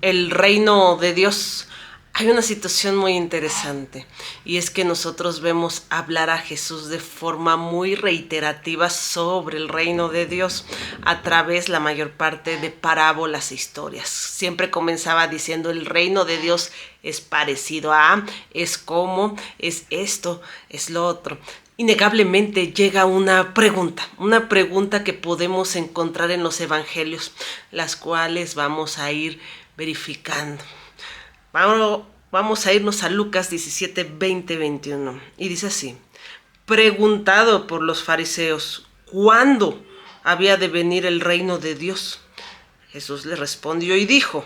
el reino de Dios, hay una situación muy interesante, y es que nosotros vemos hablar a Jesús de forma muy reiterativa sobre el reino de Dios a través la mayor parte de parábolas e historias. Siempre comenzaba diciendo: el reino de Dios es parecido a, es como, es esto, es lo otro. Innegablemente llega una pregunta que podemos encontrar en los evangelios, las cuales vamos a ir verificando. Vamos a irnos a Lucas 17, 20, 21. Y dice así: preguntado por los fariseos, ¿cuándo había de venir el reino de Dios? Jesús le respondió y dijo: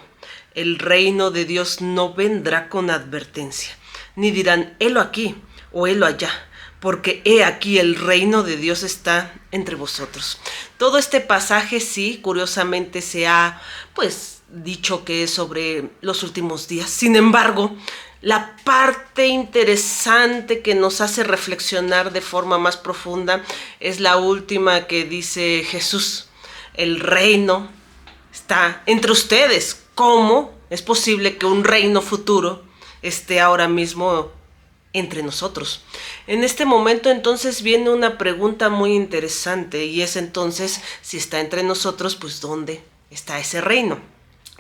el reino de Dios no vendrá con advertencia, ni dirán: helo aquí o helo allá, porque he aquí el reino de Dios está entre vosotros. Todo este pasaje, sí, curiosamente se ha, dicho que es sobre los últimos días. Sin embargo, la parte interesante que nos hace reflexionar de forma más profunda es la última que dice Jesús: el reino está entre ustedes. ¿Cómo es posible que un reino futuro esté ahora mismo entre nosotros? En este momento entonces viene una pregunta muy interesante, y es entonces, si está entre nosotros, pues ¿dónde está ese reino?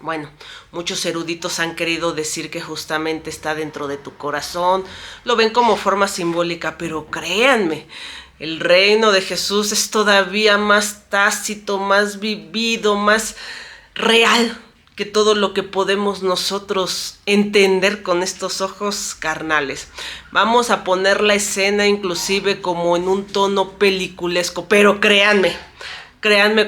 Bueno, muchos eruditos han querido decir que justamente está dentro de tu corazón, lo ven como forma simbólica, pero créanme, el reino de Jesús es todavía más tácito, más vivido, más real que todo lo que podemos nosotros entender con estos ojos carnales. Vamos a poner la escena inclusive como en un tono peliculesco, pero créanme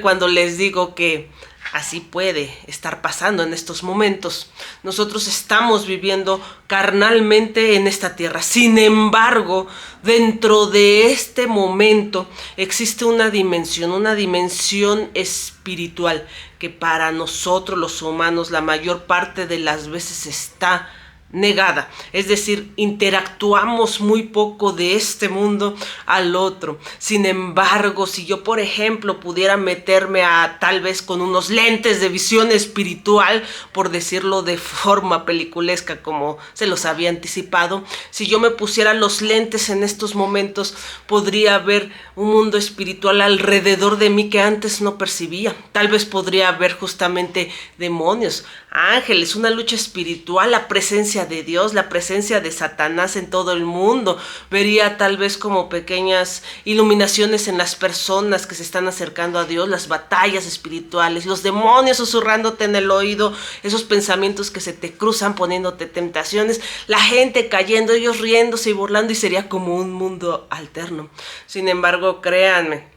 cuando les digo que así puede estar pasando en estos momentos. Nosotros estamos viviendo carnalmente en esta tierra. Sin embargo, dentro de este momento existe una dimensión espiritual que para nosotros los humanos la mayor parte de las veces está negada. Es decir, interactuamos muy poco de este mundo al otro. Sin embargo, si yo, por ejemplo, pudiera meterme tal vez con unos lentes de visión espiritual, por decirlo de forma peliculesca como se los había anticipado, si yo me pusiera los lentes en estos momentos, podría ver un mundo espiritual alrededor de mí que antes no percibía. Tal vez podría ver justamente demonios, ángeles, una lucha espiritual, la presencia de Dios, la presencia de Satanás en todo el mundo. Vería tal vez como pequeñas iluminaciones en las personas que se están acercando a Dios, las batallas espirituales, los demonios susurrándote en el oído, esos pensamientos que se te cruzan poniéndote tentaciones, la gente cayendo, ellos riéndose y burlando, y sería como un mundo alterno. Sin embargo, créanme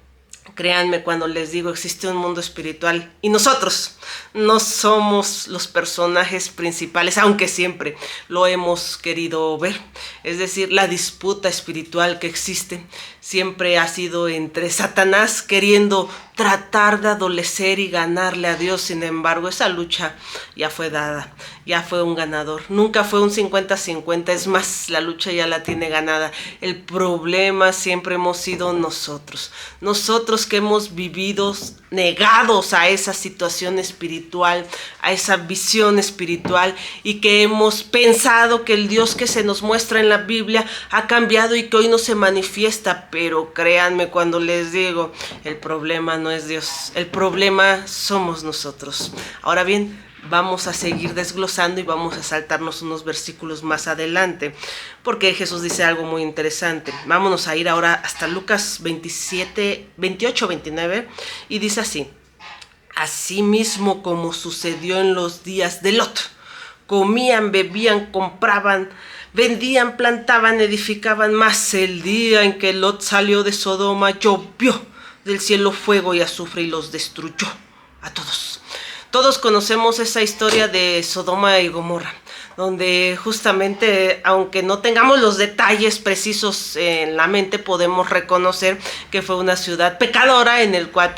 cuando les digo, existe un mundo espiritual y nosotros no somos los personajes principales, aunque siempre lo hemos querido ver. Es decir, la disputa espiritual que existe siempre ha sido entre Satanás queriendo tratar de adolecer y ganarle a Dios. Sin embargo, esa lucha ya fue dada, ya fue un ganador. Nunca fue un 50-50, es más, la lucha ya la tiene ganada. El problema siempre hemos sido nosotros que hemos vivido negados a esa situación espiritual, a esa visión espiritual, y que hemos pensado que el Dios que se nos muestra en la Biblia ha cambiado y que hoy no se manifiesta. Pero créanme cuando les digo, el problema no es Dios, el problema somos nosotros. Ahora bien, vamos a seguir desglosando y vamos a saltarnos unos versículos más adelante, porque Jesús dice algo muy interesante. Vámonos a ir ahora hasta Lucas 27, 28, 29, y dice así: asimismo como sucedió en los días de Lot, comían, bebían, compraban, vendían, plantaban, edificaban. Mas el día en que Lot salió de Sodoma, llovió del cielo fuego y azufre y los destruyó a todos. Todos conocemos esa historia de Sodoma y Gomorra, donde justamente, aunque no tengamos los detalles precisos en la mente, podemos reconocer que fue una ciudad pecadora en el cual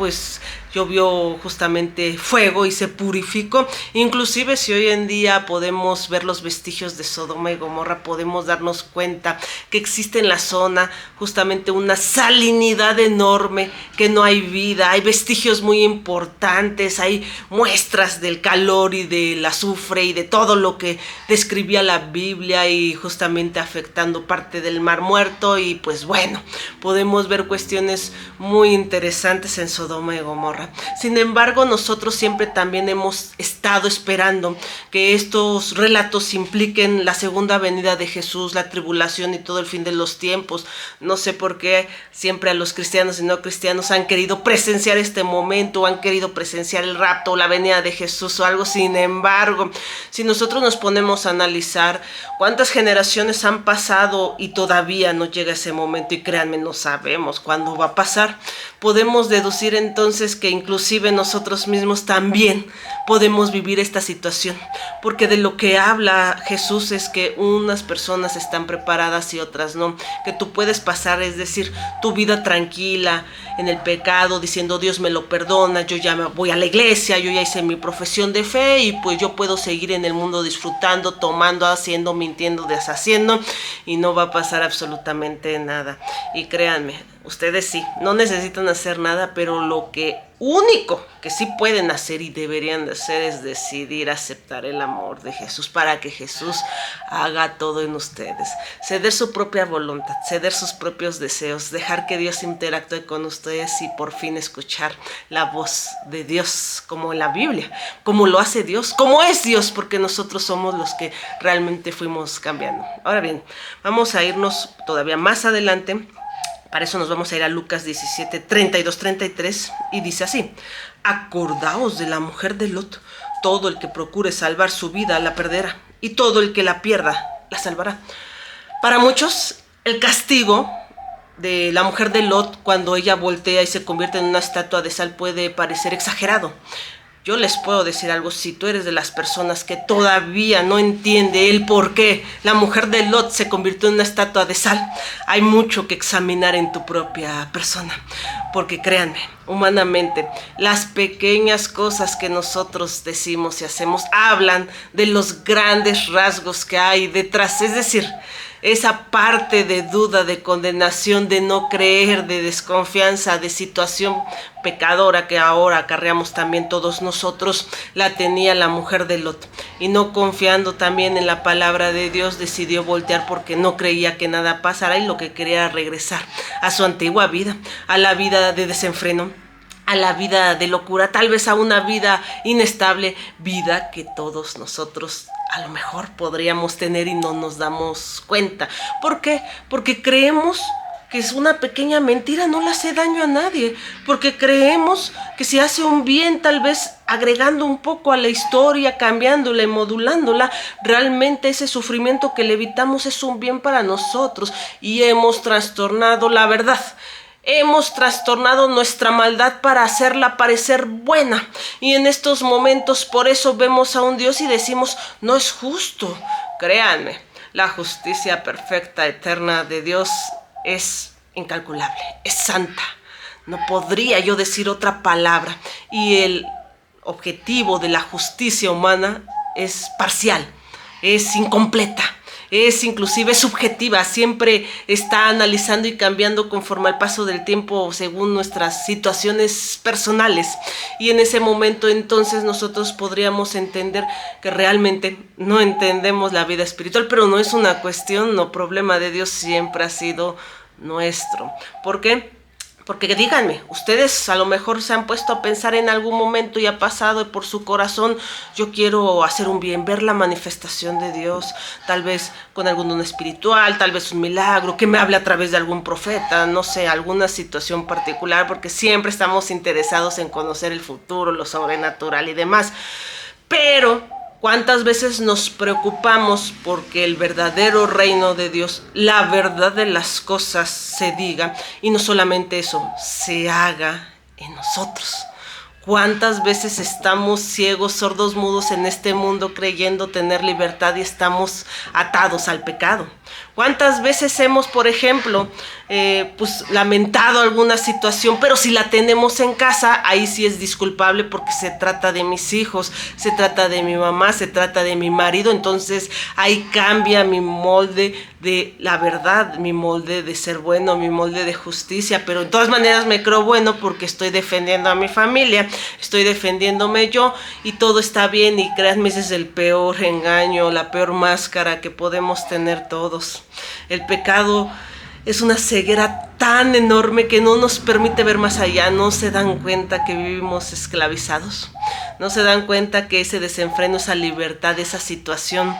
llovió justamente fuego y se purificó. Inclusive si hoy en día podemos ver los vestigios de Sodoma y Gomorra, podemos darnos cuenta que existe en la zona justamente una salinidad enorme, que no hay vida, hay vestigios muy importantes, hay muestras del calor y del azufre y de todo lo que describía la Biblia, y justamente afectando parte del Mar Muerto. Y pues bueno, podemos ver cuestiones muy interesantes en Sodoma y Gomorra. Sin embargo, nosotros siempre también hemos estado esperando que estos relatos impliquen la segunda venida de Jesús, la tribulación y todo el fin de los tiempos. No sé por qué siempre a los cristianos y no cristianos han querido presenciar este momento, han querido presenciar el rapto o la venida de Jesús o algo. Sin embargo, si nosotros nos ponemos a analizar cuántas generaciones han pasado y todavía no llega ese momento, y créanme, no sabemos cuándo va a pasar, podemos deducir entonces que inclusive nosotros mismos también podemos vivir esta situación, porque de lo que habla Jesús es que unas personas están preparadas y otras no, que tú puedes pasar, es decir, tu vida tranquila en el pecado, diciendo Dios me lo perdona, yo ya me voy a la iglesia, yo ya hice mi profesión de fe y pues yo puedo seguir en el mundo disfrutando, tomando, haciendo, mintiendo, deshaciendo, y no va a pasar absolutamente nada. Y créanme, ustedes sí, no necesitan hacer nada, pero lo único que sí pueden hacer y deberían de hacer es decidir aceptar el amor de Jesús, para que Jesús haga todo en ustedes. Ceder su propia voluntad, ceder sus propios deseos, dejar que Dios interactúe con ustedes y por fin escuchar la voz de Dios, como en la Biblia, como lo hace Dios, como es Dios, porque nosotros somos los que realmente fuimos cambiando. Ahora bien, vamos a irnos todavía más adelante. Para eso nos vamos a ir a Lucas 17, 32, 33, y dice así: acordaos de la mujer de Lot, todo el que procure salvar su vida la perderá, y todo el que la pierda la salvará. Para muchos, el castigo de la mujer de Lot cuando ella voltea y se convierte en una estatua de sal puede parecer exagerado. Yo les puedo decir algo: si tú eres de las personas que todavía no entiende el por qué la mujer de Lot se convirtió en una estatua de sal, hay mucho que examinar en tu propia persona. Porque créanme, humanamente, las pequeñas cosas que nosotros decimos y hacemos hablan de los grandes rasgos que hay detrás. Es decir, esa parte de duda, de condenación, de no creer, de desconfianza, de situación pecadora que ahora acarreamos también todos nosotros, la tenía la mujer de Lot. Y no confiando también en la palabra de Dios, decidió voltear porque no creía que nada pasara, y lo que quería era regresar a su antigua vida, a la vida de desenfreno, a la vida de locura, tal vez a una vida inestable, vida que todos nosotros a lo mejor podríamos tener y no nos damos cuenta. ¿Por qué? Porque creemos que es una pequeña mentira, no le hace daño a nadie, porque creemos que si hace un bien, tal vez agregando un poco a la historia, cambiándola y modulándola, realmente ese sufrimiento que le evitamos es un bien para nosotros, y hemos trastornado la verdad. Hemos trastornado nuestra maldad para hacerla parecer buena, y en estos momentos por eso vemos a un Dios y decimos: no es justo. Créanme, la justicia perfecta, eterna de Dios es incalculable, es santa. No podría yo decir otra palabra. Y el objetivo de la justicia humana es parcial, es incompleta, es inclusive subjetiva, siempre está analizando y cambiando conforme al paso del tiempo según nuestras situaciones personales. Y en ese momento entonces nosotros podríamos entender que realmente no entendemos la vida espiritual, pero no es una cuestión o problema de Dios, siempre ha sido nuestro. ¿Por qué? Porque díganme, ustedes a lo mejor se han puesto a pensar en algún momento y ha pasado por su corazón: yo quiero hacer un bien, ver la manifestación de Dios, tal vez con algún don espiritual, tal vez un milagro, que me hable a través de algún profeta, no sé, alguna situación particular, porque siempre estamos interesados en conocer el futuro, lo sobrenatural y demás. Pero ¿cuántas veces nos preocupamos porque el verdadero reino de Dios, la verdad de las cosas se diga, y no solamente eso, se haga en nosotros? ¿Cuántas veces estamos ciegos, sordos, mudos en este mundo creyendo tener libertad y estamos atados al pecado? ¿Cuántas veces hemos, por ejemplo, pues lamentado alguna situación, pero si la tenemos en casa, ahí sí es disculpable porque se trata de mis hijos, se trata de mi mamá, se trata de mi marido, entonces ahí cambia mi molde de la verdad, mi molde de ser bueno, mi molde de justicia, pero de todas maneras me creo bueno porque estoy defendiendo a mi familia, estoy defendiéndome yo y todo está bien, y créanme, ese es el peor engaño, la peor máscara que podemos tener todos. El pecado es una ceguera tan enorme que no nos permite ver más allá. No se dan cuenta que vivimos esclavizados, no se dan cuenta que ese desenfreno, esa libertad, esa situación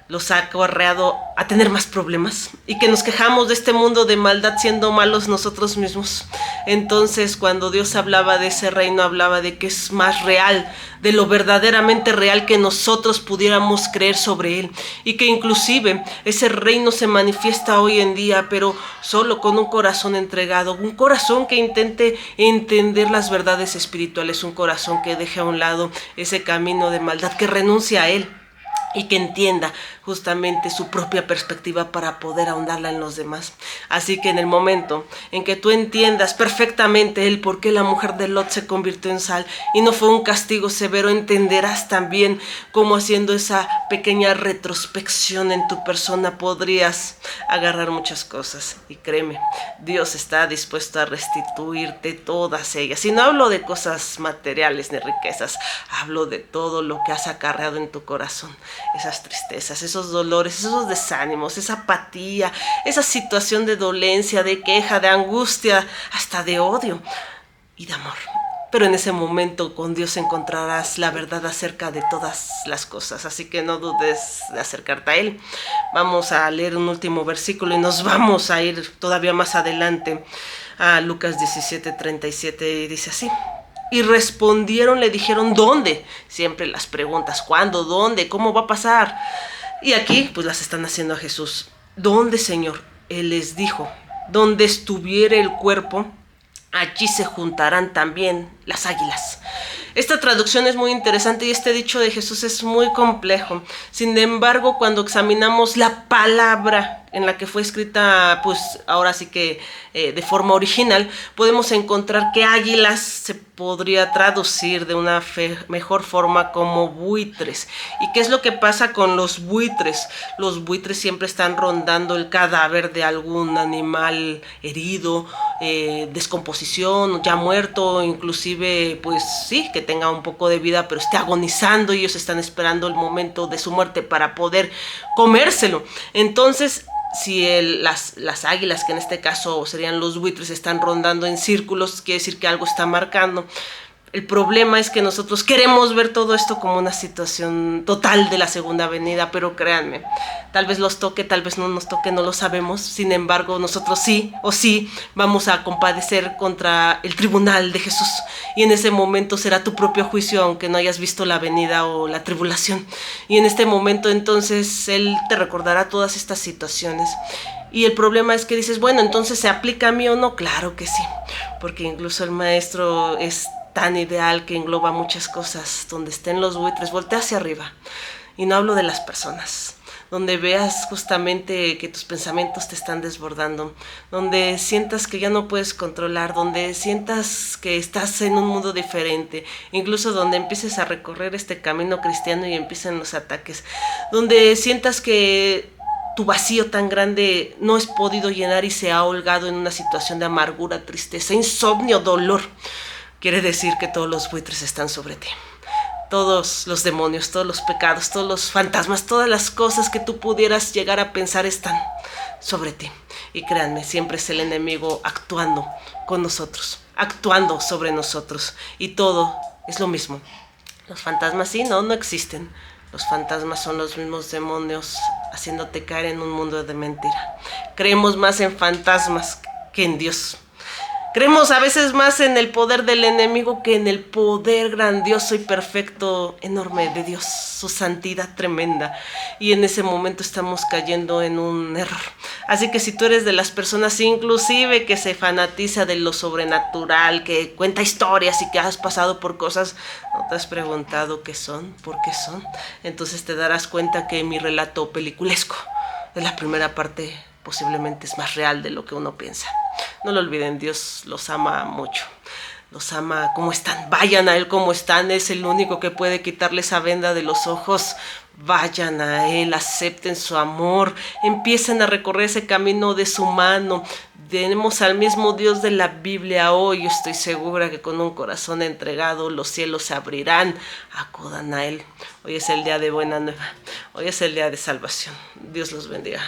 los ha acarreado a tener más problemas y que nos quejamos de este mundo de maldad siendo malos nosotros mismos. Entonces, cuando Dios hablaba de ese reino, hablaba de que es más real, de lo verdaderamente real que nosotros pudiéramos creer sobre él, y que inclusive ese reino se manifiesta hoy en día, pero solo con un corazón entregado, un corazón que intente entender las verdades espirituales, un corazón que deje a un lado ese camino de maldad, que renuncia a él y que entienda justamente su propia perspectiva para poder ahondarla en los demás. Así que en el momento en que tú entiendas perfectamente el por qué la mujer de Lot se convirtió en sal y no fue un castigo severo, entenderás también cómo, haciendo esa pequeña retrospección en tu persona, podrías agarrar muchas cosas. Y créeme, Dios está dispuesto a restituirte todas ellas. Y no hablo de cosas materiales ni riquezas, hablo de todo lo que has acarreado en tu corazón. Esas tristezas, esos dolores, esos desánimos, esa apatía, esa situación de dolencia, de queja, de angustia, hasta de odio y de amor. Pero en ese momento con Dios encontrarás la verdad acerca de todas las cosas, así que no dudes de acercarte a Él. Vamos a leer un último versículo y nos vamos a ir todavía más adelante a Lucas 17:37, y dice así: y respondieron, le dijeron, ¿dónde? Siempre las preguntas, ¿cuándo? ¿Dónde? ¿Cómo va a pasar? Y aquí pues las están haciendo a Jesús. ¿Dónde, Señor? Él les dijo, donde estuviere el cuerpo, allí se juntarán también las águilas. Esta traducción es muy interesante y este dicho de Jesús es muy complejo. Sin embargo, cuando examinamos la palabra en la que fue escrita, pues ahora sí que de forma original, podemos encontrar que águilas se podría traducir de una mejor forma como buitres. ¿Y qué es lo que pasa con los buitres? Los buitres siempre están rondando el cadáver de algún animal herido, descomposición, ya muerto, inclusive pues sí, que tenga un poco de vida pero esté agonizando, y ellos están esperando el momento de su muerte para poder comérselo. Entonces, si las águilas, que en este caso serían los buitres, están rondando en círculos, quiere decir que algo está marcando. El problema es que nosotros queremos ver todo esto como una situación total de la segunda venida, pero créanme, tal vez los toque, tal vez no nos toque, no lo sabemos. Sin embargo, nosotros sí o sí vamos a compadecer contra el tribunal de Jesús, y en ese momento será tu propio juicio, aunque no hayas visto la venida o la tribulación. Y en este momento entonces Él te recordará todas estas situaciones. Y el problema es que dices, bueno, entonces ¿se aplica a mí o no? Claro que sí, porque incluso el maestro es tan ideal que engloba muchas cosas. Donde estén los buitres, voltea hacia arriba, y no hablo de las personas, donde veas justamente que tus pensamientos te están desbordando, donde sientas que ya no puedes controlar, donde sientas que estás en un mundo diferente, incluso donde empieces a recorrer este camino cristiano y empiecen los ataques, donde sientas que tu vacío tan grande no es podido llenar y se ha ahogado en una situación de amargura, tristeza, insomnio, dolor. Quiere decir que todos los buitres están sobre ti. Todos los demonios, todos los pecados, todos los fantasmas, todas las cosas que tú pudieras llegar a pensar están sobre ti. Y créanme, siempre es el enemigo actuando con nosotros, actuando sobre nosotros. Y todo es lo mismo. Los fantasmas sí, no existen. Los fantasmas son los mismos demonios haciéndote caer en un mundo de mentira. Creemos más en fantasmas que en Dios. Creemos a veces más en el poder del enemigo que en el poder grandioso y perfecto, enorme de Dios, su santidad tremenda. Y en ese momento estamos cayendo en un error. Así que si tú eres de las personas inclusive que se fanatiza de lo sobrenatural, que cuenta historias y que has pasado por cosas, no te has preguntado qué son, por qué son, entonces te darás cuenta que mi relato peliculesco de la primera parte posiblemente es más real de lo que uno piensa. No lo olviden, Dios los ama mucho. Los ama como están. Vayan a Él como están. Es el único que puede quitarle esa venda de los ojos. Vayan a Él, acepten su amor, empiecen a recorrer ese camino de su mano. Tenemos al mismo Dios de la Biblia hoy. Yo estoy segura que con un corazón entregado los cielos se abrirán. Acudan a Él. Hoy es el día de buena nueva. Hoy es el día de salvación. Dios los bendiga.